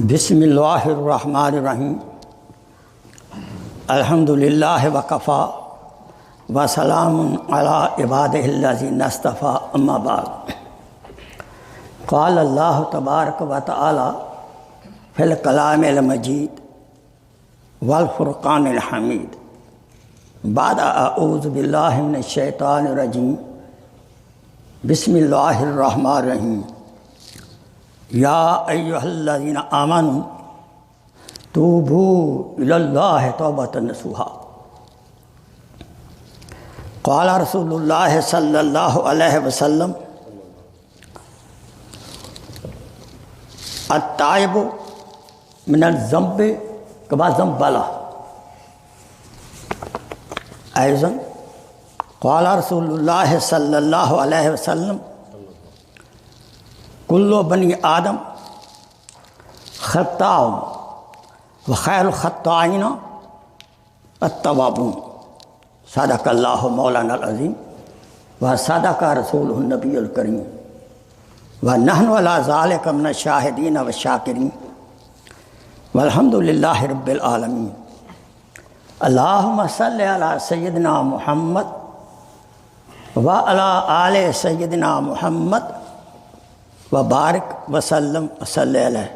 बिस्मिल्लाहिर्रहमानिर्रहीम अल्हम्दुलिल्लाहि वकफ़ा व सलामुन अला इबादिहिल्लज़ीना इस्तफ़ा अम्मा बाद। क़ाल अल्लाहु तबारक व तआला फ़िल कलामिल मजीद वल फ़ुरक़ानिल हमीद बाद अऊज़ु बिल्लाहि मिनश शैतानिर रजीम बिस्मिल्लाहिर्रहमानिर्रहीम या अय्युहल्लज़ीना आमनू तूबू इलल्लाहि तौबतन नसूहा। क़ाला रसूलुल्लाह सल्लल्लाहु अलैहि वसल्लम अत्ताइबु मिनल ज़ंबि कमा ज़ंबला। ऐज़न क़ाला रसूलुल्लाह सल्लल्लाहु अलैहि वसल्लम कुल्लु बनी आदम ख़त्ताउन व खैरुल ख़त्ताईन अत्तवाबून। सदक़ल्लाहु मौलाना अज़ीम व सदक़ रसूलुहुन नबियुल करीम व नहनु अला ज़ालिका मिनश शाहिदीन व शाकिरीन वल्हम्दुलिल्लाहि रब्बिल आलमीन। अल्लाहुम्मा सल्लि अला सय्यिदिना मुहम्मद व अला आले सय्यिदिना मुहम्मद व बारिक वसल्लम वसल्लि अलैहि।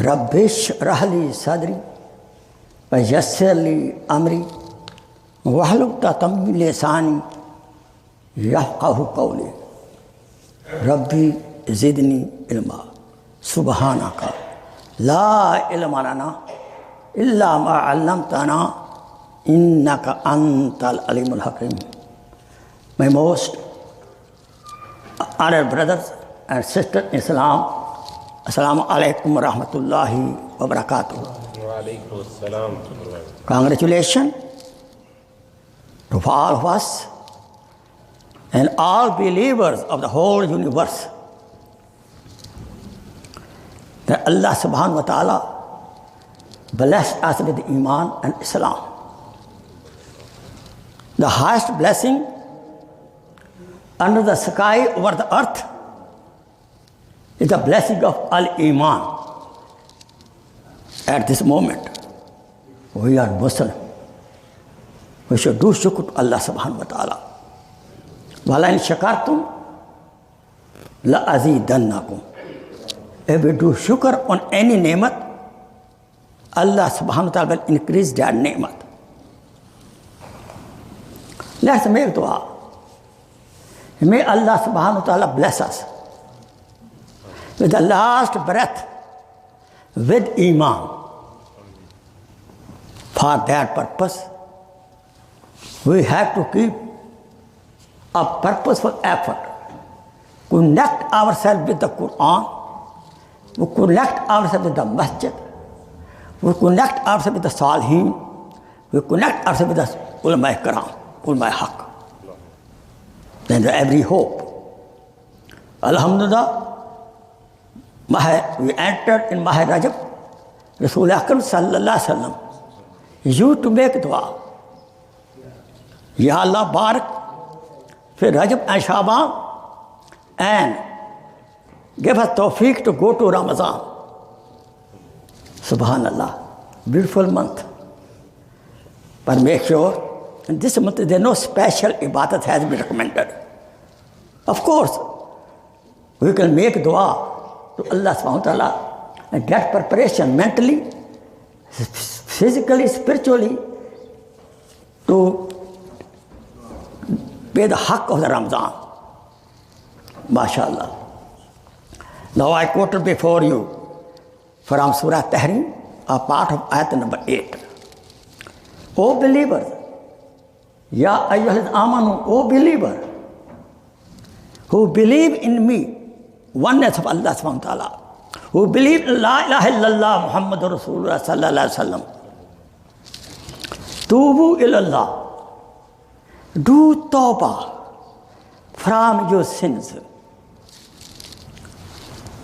रब्बिश रहली सदरी व यस्सिर ली अमरी वहलुल उक़दतम मिन लिसानी यफ़क़हू क़ौली। रब्बी ज़िदनी इल्मा सुब्हानका ला इल्मा लना इल्ला मा अल्लमतना इन्नका अंतल अलीमुल हकीम। My most honored brothers and sisters in Islam, Assalamu alaikum wa rahmatullahi wa barakatuh. Congratulations to all of us and all believers of the whole universe that Allah subhanahu wa ta'ala blessed us with iman and Islam. The highest blessing under the sky over the earth is the blessing of al-iman. At this moment, we are Muslim. We should do shukr to Allah subhanahu wa ta'ala. Wala in shakartum la azidannakum. If we do shukr on any nemat, Allah subhanahu wa ta'ala will increase that nemat. Let's make dua. May Allah subhanahu wa ta'ala bless us with the last breath with iman. For that purpose, we have to keep a purposeful effort. Connect ourselves with the Quran. We connect ourselves with the masjid. We connect ourselves with the salihin. We connect ourselves with the ulama karam, ulama haq. Then every hope. Alhamdulillah, we entered in Maha Rajab. Rasul Akram sallallahu alaihi wasallam used to make dua. Ya Allah barak fi Rajab and Shaban and give us tawfiq to go to Ramadan. Subhanallah, beautiful month. But make sure in this month there no special ibadat has been recommended. Of course, we can make dua to Allah subhanahu wa ta'ala and get preparation mentally, physically, spiritually to pay the haqq of the Ramadan. MashaAllah. Now I quoted before you from Surah Tahrim, a part of ayat number 8. O believers, Ya ayyuhal amanu, O believer, who believe in me, oneness of Allah subhanahu wa ta'ala, who believe in la ilaha illallah Muhammadur Rasulullah sallallahu alaihi wasallam, tubu ilallah, do tawbah from your sins.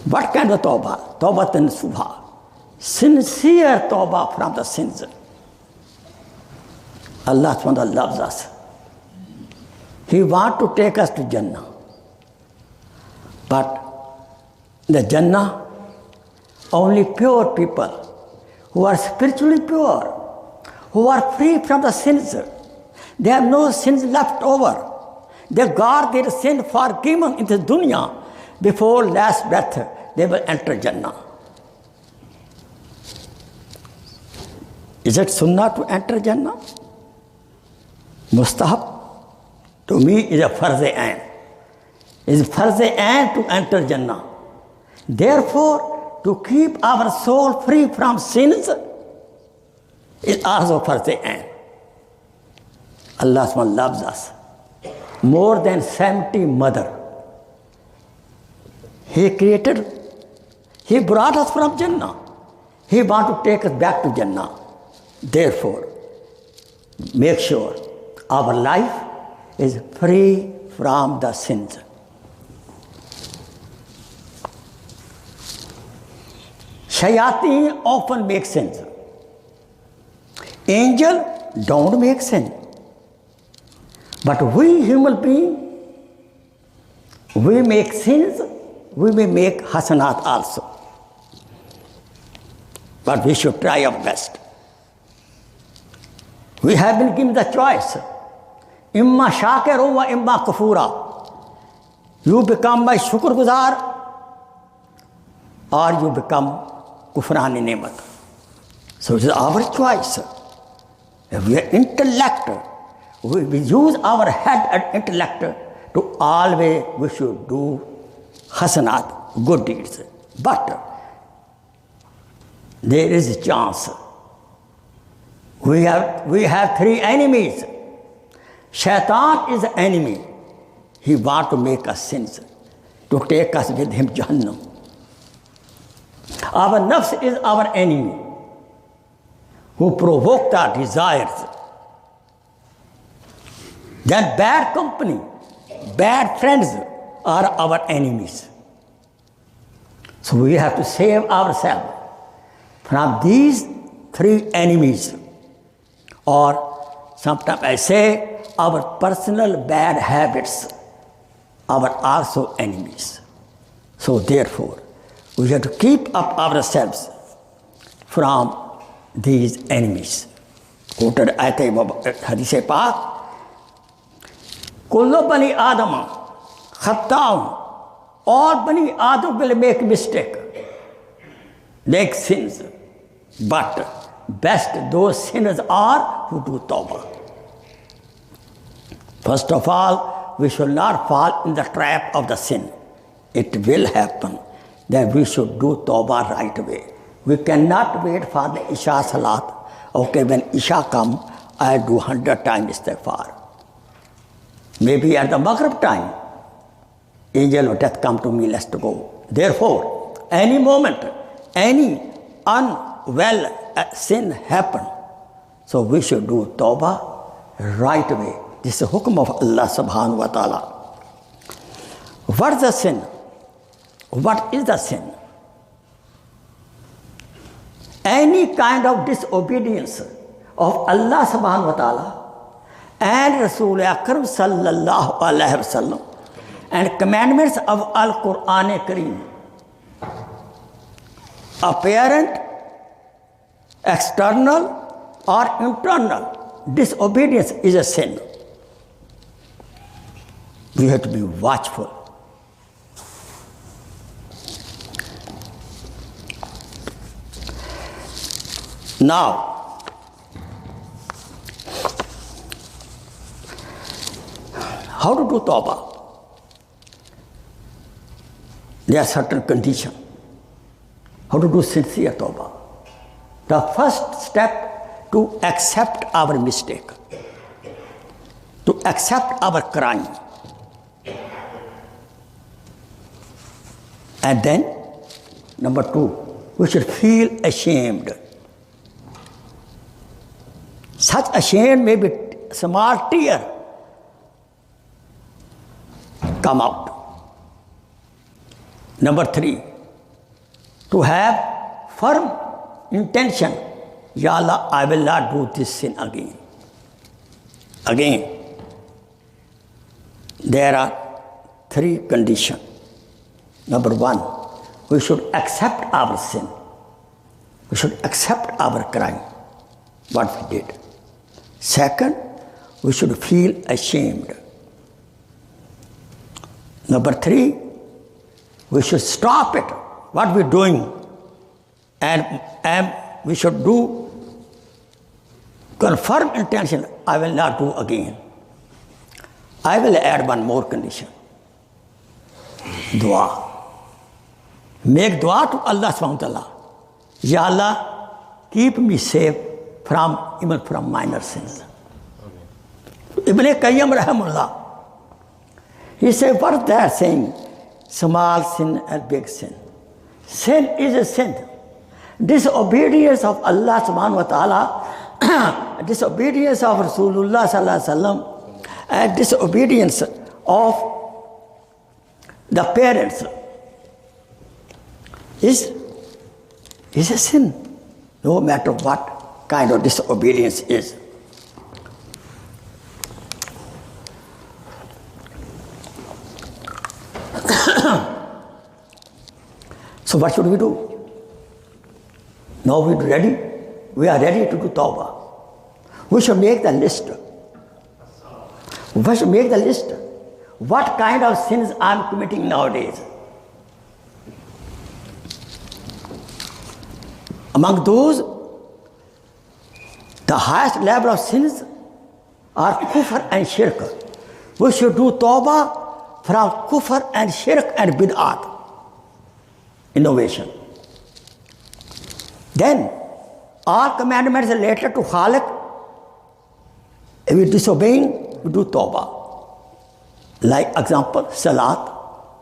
What kind of tawbah? Tawbatan nasuha, sincere tawbah from the sins. Allah subhanahu wa ta'ala loves us. He wants to take us to Jannah. But the Jannah Only pure people who are spiritually pure, who are free from the sins. They have no sins left over. They guard their sin forgiven in this dunya. Before last breath, they will enter Jannah. Is it sunnah to enter Jannah? Mustahab? To me is a farz-e-ain. It is farz-e-ain to enter Jannah. Therefore, to keep our soul free from sins is also farz-e-ain. Allah SWT loves us. More than 70 mother. He created, He brought us from Jannah. He wants to take us back to Jannah. Therefore, make sure our life is free from the sins. Shayateen often make sins. Angel don't make sin. But we human beings, we make sins, we may make hasanat also. But we should try our best. We have been given the choice. Imma shakiru wa imma kafura. You become my shukrguzar or you become kufrani nemat. So it is our choice. If we are intellect, we use our head and intellect to always we should do hasanat, good deeds. But there is a chance. We have three enemies. Shaitan is the enemy. He wants to make us sins, to take us with him Jahannam. Our nafs is our enemy, who provoked our desires. Then bad company, bad friends are our enemies. So we have to save ourselves from these three enemies. Or sometimes I say our personal bad habits are also enemies. So therefore, we have to keep up ourselves from these enemies. Quoted Hadith Pak, Kullu Bani Adam Khatta'un. All Bani Adam will make mistake, make sins. But best those sinners are who do tawbah. First of all, we should not fall in the trap of the sin. It will happen. Then we should do tawbah right away. We cannot wait for the Isha Salat. Okay, when Isha come, I do 100 times Istagfar. Maybe at the Maghrib time, angel of death come to me, let's go. Therefore, any moment, any unwell sin happen, so we should do tawbah right away. This is the hukum of Allah subhanahu wa ta'ala. What is the sin? What is the sin? Any kind of disobedience of Allah subhanahu wa ta'ala and Rasul Akram sallallahu alayhi wa sallam and commandments of Al-Quran Kareem. Apparent, external or internal disobedience is a sin. We have to be watchful. Now, how to do tawbah? There are certain conditions. How to do sincere tawbah? The first step to accept our mistake, to accept our crime. And then, number two, we should feel ashamed. Such ashamed may be small tear come out. Number three, to have firm intention, Ya Allah, I will not do this sin again. Again, there are three conditions. Number one, we should accept our sin. We should accept our crime, what we did. Second, we should feel ashamed. Number 3, we should stop it, what we're doing, and we should do confirm intention, I will not do again. I will add one more condition. Dua. Make dua to Allah subhanahu wa ta'ala. Ya Allah, keep me safe even from minor sins. Ibn Qayyim rahimahullah, he said, what is that saying? Small sin and big sin. Sin is a sin. Disobedience of Allah subhanahu wa ta'ala, disobedience of Rasulullah sallallahu alaihi wasallam, and disobedience of the parents is a sin, no matter what kind of disobedience is. So what should we do? Now we are ready. We are ready to do tawbah. We should make the list. We should make the list. What kind of sins I am committing nowadays? Among those, the highest level of sins are kufr and shirk. We should do tawbah from kufr and shirk and bid'at, innovation. Then, all commandments related to Khaliq, if we disobeying, we do tawbah. Like example, salat.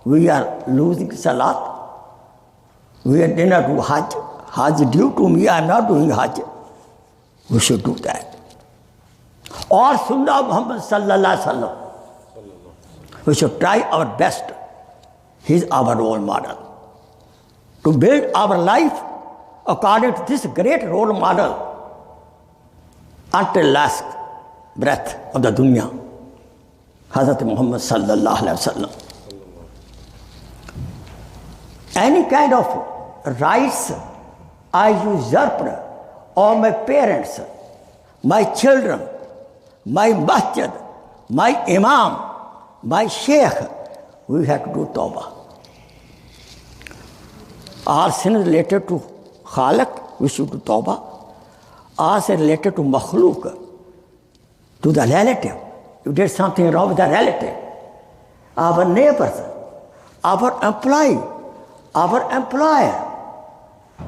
We are losing salat. We did not do hajj. Hajj due to me, I am not doing hajj. We should do that. Or Sunnah of Muhammad sallallahu alaihi wasallam. We should try our best. He is our role model. To build our life according to this great role model until last breath of the dunya. Hazrat Muhammad sallallahu alaihi wasallam. Any kind of rights I usurped or my parents, my children, my masjid, my imam, my sheikh, we have to do tawbah. All sins related to Khaliq, we should do tawbah. All sins related to makhluk, to the relative. You did something wrong with the relative, our neighbors, our employee, our employer,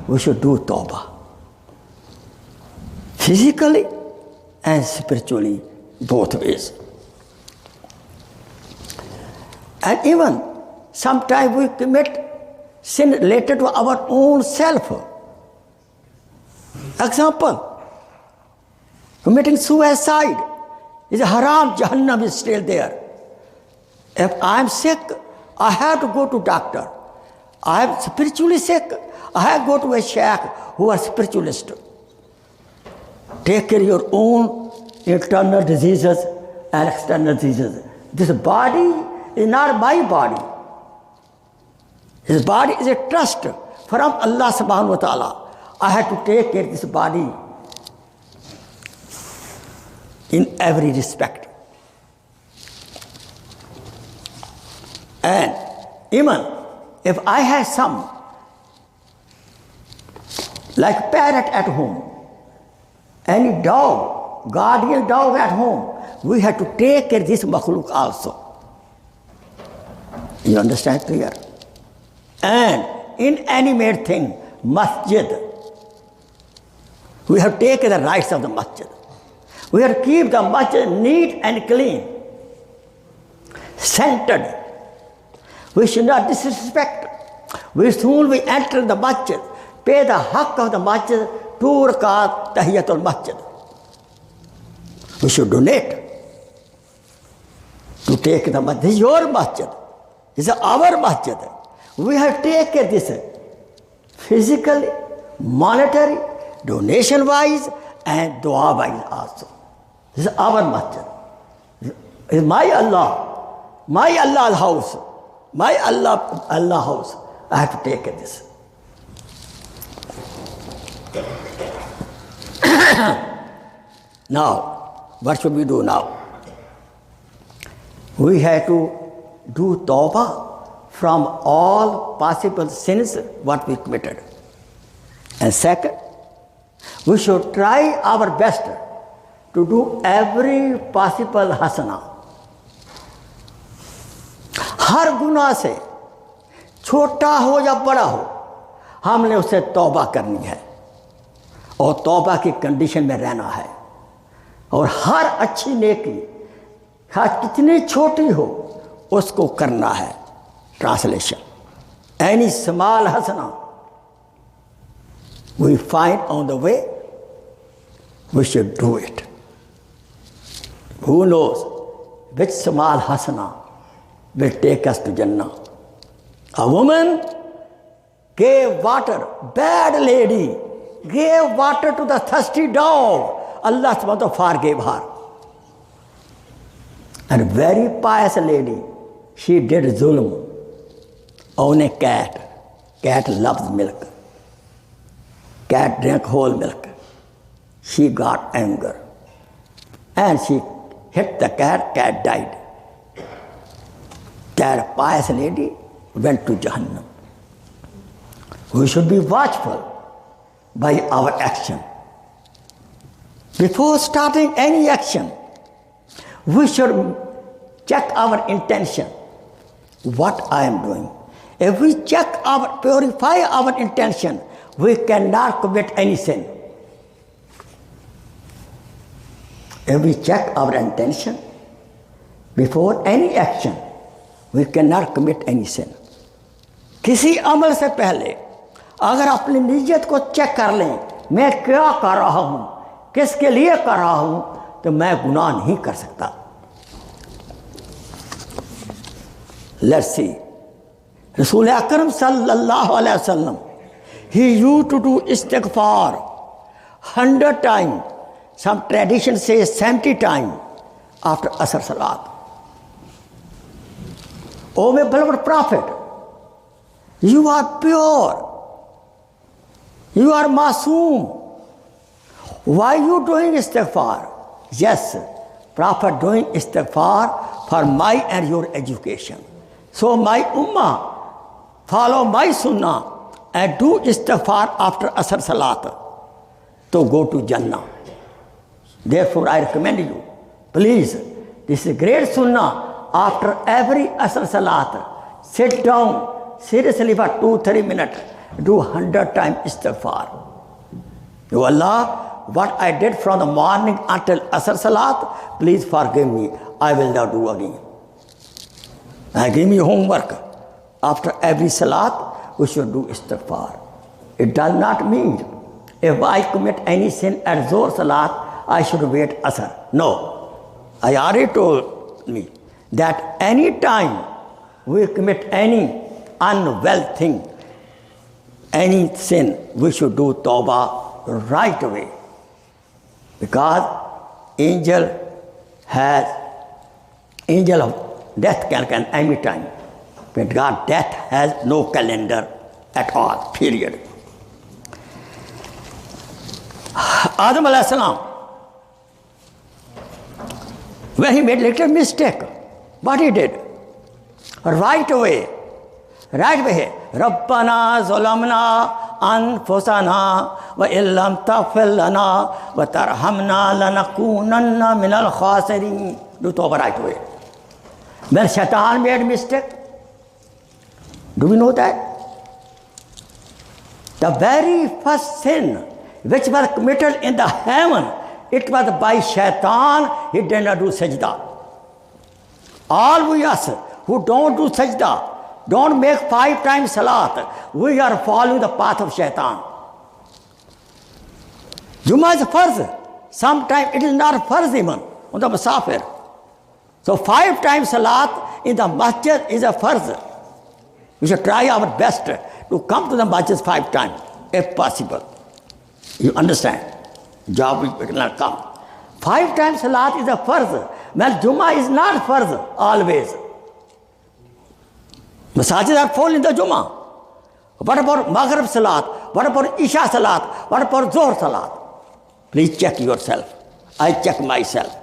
we should do tawbah. Physically and spiritually, both ways. And even sometimes we commit sin related to our own self. Example, committing suicide is haram, Jannat is still there. If I am sick, I have to go to doctor. I am spiritually sick, I have to go to a sheikh who are spiritualist. Take care of your own internal diseases and external diseases. This body is not my body. This body is a trust from Allah subhanahu wa ta'ala. I have to take care of this body in every respect. And even if I have some, like parrot at home, any dog, guardian dog at home, we have to take care of this makhluk also. You understand clear? And inanimate thing, masjid, we have to take care of the rights of the masjid. We have to keep the masjid neat and clean, centered. We should not disrespect. Soon we enter the masjid, pay the haqq of the masjid, 2 rakat tahiyatul masjid. We should donate to take the masjid. This is your masjid. This is our masjid. We have to take care of this physically, monetary, donation-wise, and dua-wise also. This is our masjid. This is my Allah house, my Allah house. I have to take care of this. Now, what should we do now? We have to do tawbah from all possible sins what we committed. And second, we should try our best to do every possible hasana. हर गुनाह से छोटा हो या बड़ा हो हमने उससे तौबा करनी है और तौबा की कंडीशन में रहना है और हर अच्छी नेकी कितनी छोटी हो उसको करना है. Translation any small Hasnat we find on the way, we should do it. Who knows which small hasana will take us to Jannah? A woman gave water, bad lady, gave water to the thirsty dog. Allah subhanahu wa ta'ala forgave her. And very pious lady, she did zulm. Own a cat. Cat loves milk. Cat drank whole milk. She got anger. And she hit the cat, cat died. That pious lady went to Jahannam. We should be watchful by our action. Before starting any action, we should check our intention. What I am doing. If we purify our intention, we cannot commit any sin. If we check our intention before any action, we cannot commit any sin. किसी अमल से पहले अगर अपनी नीयत को check कर लें, मैं क्या कर रहा हूँ, किसके लिए कर रहा हूँ, तो मैं गुनाह नहीं कर सकता. Let's see. Rasul Akram sallallahu alaihi wasallam, he used to do Istagfar 100 times. Some tradition says 70 times after Asr Salat. O my beloved Prophet, you are pure. You are masoom. Why are you doing Istighfar? Yes, Prophet doing Istighfar for my and your education. So my ummah follow my sunnah and do Istighfar after Asr Salat to go to Jannah. Therefore, I recommend you, please, this is a great sunnah. After every Asr Salat, sit down seriously for 2-3 minutes, do 100 times Istighfar. O Allah, what I did from the morning until Asr Salat, please forgive me. I will not do again. I give me homework. After every Salat, we should do Istighfar. It does not mean if I commit any sin at Zohr Salat, I should wait Asr. No. I already told me that any time we commit any unwell thing, any sin, we should do Tawbah right away. Because angel of death can come any time. But God, death has no calendar at all, period. Adam alayhi salam, when he made little mistake, what he did? Right away, Rabbana zolamna anfusana wa illam taghfir lana wa tarhamna lanakunanna minal khasirin. Do tawbah right away. When Shaitan made mistake, do we know that? The very first sin which was committed in the heaven, it was by Shaitan. He did not do sajda. All we us who don't do sajda, don't make 5 times salat, we are following the path of Shaitan. Jummah is farz. Sometimes it is not farz even on the musafir. So 5 times salat in the masjid is a farz. We should try our best to come to the masjid 5 times, if possible. You understand? Job we cannot come. 5 times salat is a farz. Well, Jummah is not farz always. Masajid are full in the Jummah. What about Maghrib salat? What about Isha salat? What about Zohr salat? Please check yourself. I check myself.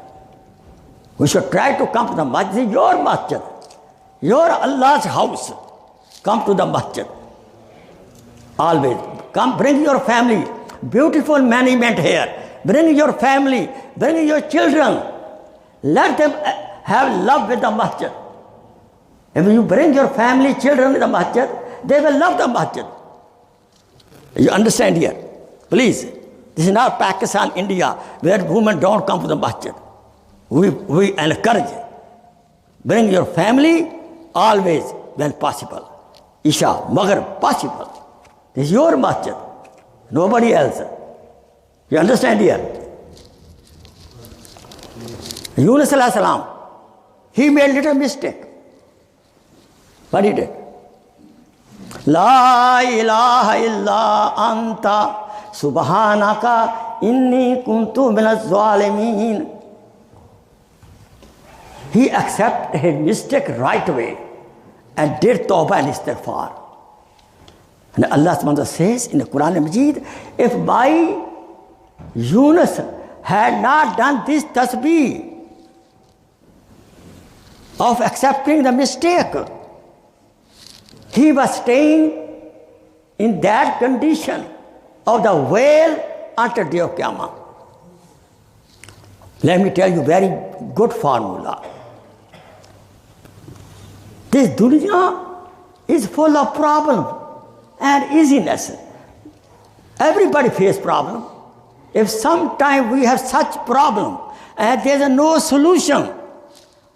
We should try to come to the masjid, your masjid, your Allah's house. Come to the masjid. Always. Come, bring your family. Beautiful monument here. Bring your family. Bring your children. Let them have love with the masjid. If you bring your family, children to the masjid, they will love the masjid. You understand here? Please. This is not Pakistan, India, where women don't come to the masjid. We encourage. Bring your family always when possible. Isha, Maghrib, possible. This is your masjid. Nobody else. You understand here? Yunus alayhi salam, he made little mistake. What he did? La ilaha illa anta subhanaka inni kuntu minaz zalimin. He accepted his mistake right away and did tawbah and istagfar. And Allah subhanahu wa ta'ala says in the Quran Majid, if by Yunus had not done this tasbih of accepting the mistake, he was staying in that condition of the whale until day of Qiyamah. Let me tell you very good formula. This dunya is full of problems and easiness. Everybody faces problem. If sometime we have such problem and there is no solution,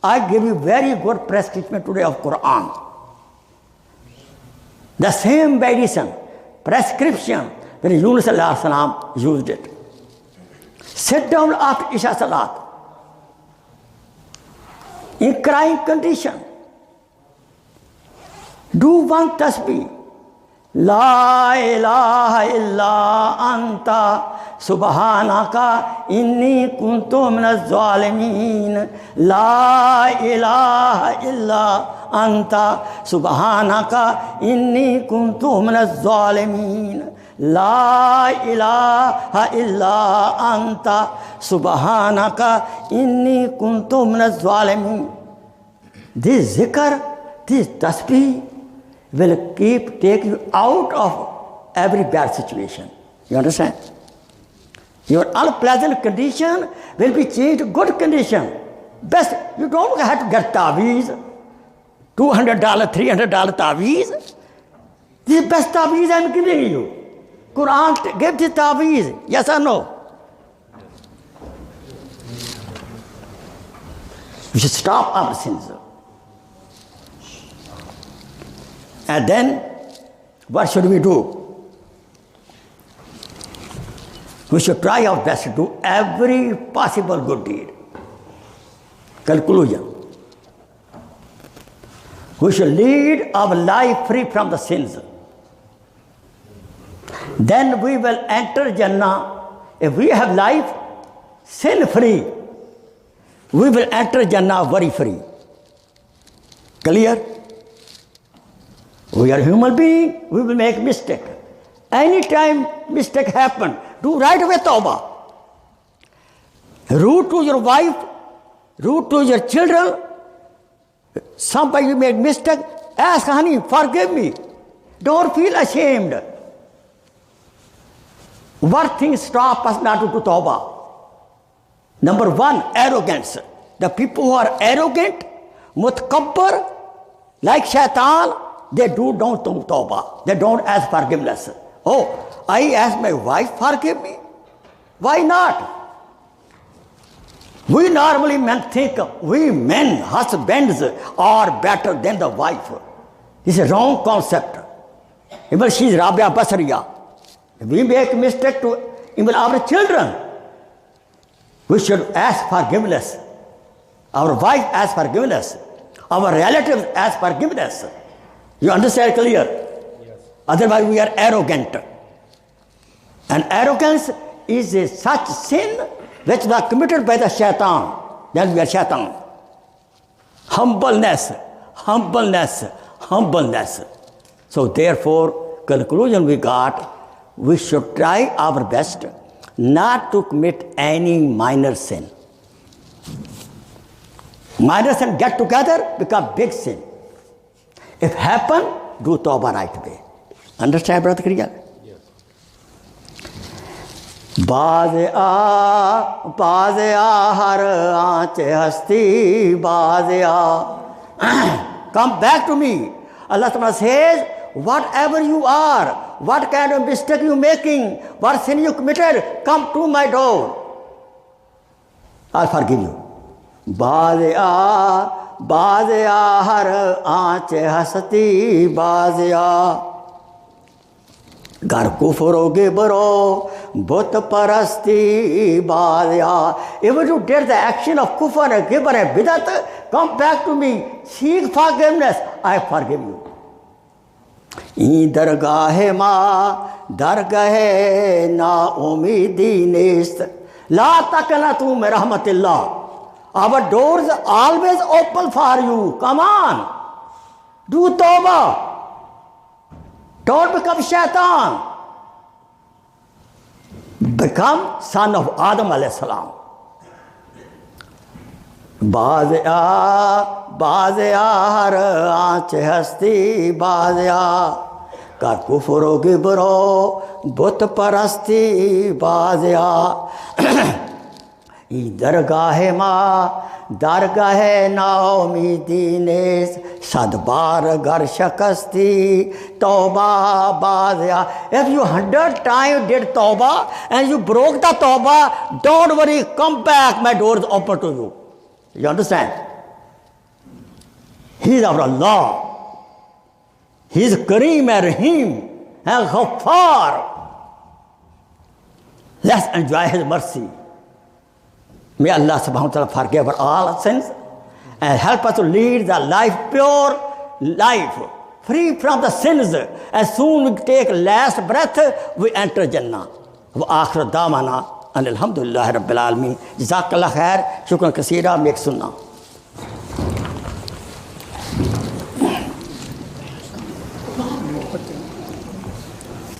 I give you very good prescription today of Quran. The same medicine, prescription, that Yunus alayhi salam used it. Sit down after Isha salat in crying condition. Do one tasbih. La ilaha illa anta subhanaka inni kuntu minaz zalimin. La ilaha illa anta subhanaka inni kuntu minaz zalimin. La ilaha illa anta subhanaka inni kuntu minaz zalimin. This zikr, this tasbih will take you out of every bad situation. You understand? Your unpleasant condition will be changed to good condition. Best, you don't have to get taweez, $200, $300 taweez. This is best taweez I am giving you. Quran give this taweez, yes or no? We should stop our sins. And then, what should we do? We should try our best to do every possible good deed. Conclusion. We should lead our life free from the sins. Then we will enter Jannah. If we have life sin-free, we will enter Jannah very free. Clear? We are human beings, we will make mistake. Anytime mistake happen, do right away tawbah. Rude to your wife, rude to your children. Somebody made mistake, ask, honey, forgive me. Don't feel ashamed. What things stop us not to do tawbah? Number one, arrogance. The people who are arrogant, mutkabbar, like shaitan, they don't do tawbah. They don't ask forgiveness. Oh, I ask my wife, forgive me. Why not? We normally men think we men, husbands, are better than the wife. This is a wrong concept. Even she is Rabia Basriya. We make mistake to even our children. We should ask forgiveness. Our wife asks forgiveness. Our relatives ask forgiveness. You understand clear? Yes. Otherwise we are arrogant. And arrogance is a such sin which was committed by the shaitan. Then we are shaitan. Humbleness, humbleness, humbleness. So therefore, conclusion we got, we should try our best not to commit any minor sin. Minor sin get together, become big sin. If happen, do tawbah right away. Understand, brother Kriya? Yes. बाज़ आ हर आँच हस्ती बाज़ आ. Come back to me. Allah Ta'ala says, whatever you are, what kind of mistake you making, what sin you committed, come to my door. I'll forgive you. बाज़ आ हर आँच हस्ती बाज़ आ. घर कुफरोगे बरो बुत परस्ती बाज़. If you did the action of kufr and gibr and bidat, come back to me, seek forgiveness, I forgive you. ई दरगाह माँ दरगाह ना उम्मीदी नेस्त ला तकना तू में रहमतिल्लाह. Our doors are always open for you. Come on, do tawbah. Don't become shaitan. Become son of Adam alayhi salam. बाज़ आ हर आँच हस्ती बाज़ आ. कर कुफरोगे बरो बुत परस्ती बाज़ आ. दरगाह माँ दरगाह नाउमीदी ने सद बार घर शकस्ती तौबा बाज़. If you 100 times did tawbah and you broke the tawbah, don't worry, come back, my door is open to you. You understand? He is our Allah. He is Kareem and Rahim and Khokhar. Let's enjoy His mercy. May Allah subhanahu wa ta'ala forgive all our sins and help us to lead the life, pure life, free from the sins. As soon we take last breath, we enter Jannah. Wa akhir da'wana and alhamdulillah rabbil alameen. Jazakallah khair. Shukran kaseera. Make sunnah.